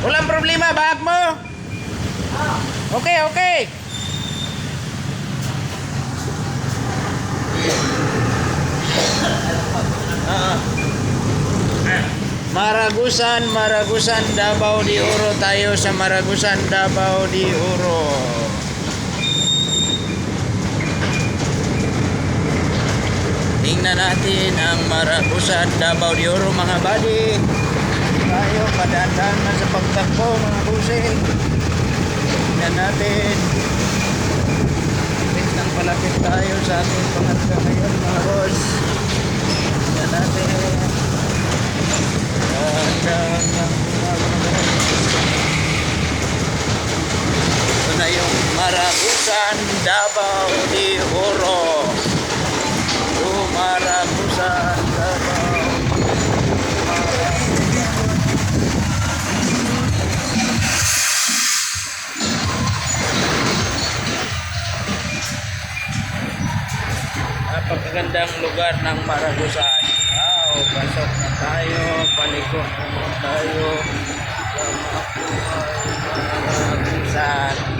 Walang problema, bag mo. Okay, okay. Maragusan, Maragusan, Davao de Oro. Tayo sa Maragusan, Davao de Oro. Tingnan natin ang Maragusan, Davao de Oro, mga buddy. Tayo padaan na sa pagtakbo, mga busing. Tingnan natin. Palapit tayo sa ating pangatga ngayon, mga boss. Tingnan natin. Ito na yung Maragusan, Davao de Oro. Maragusan, Davao. Napakagandang lugar ng Maragusan. Pasok na tayo, paliko na tayo sa Maragusan.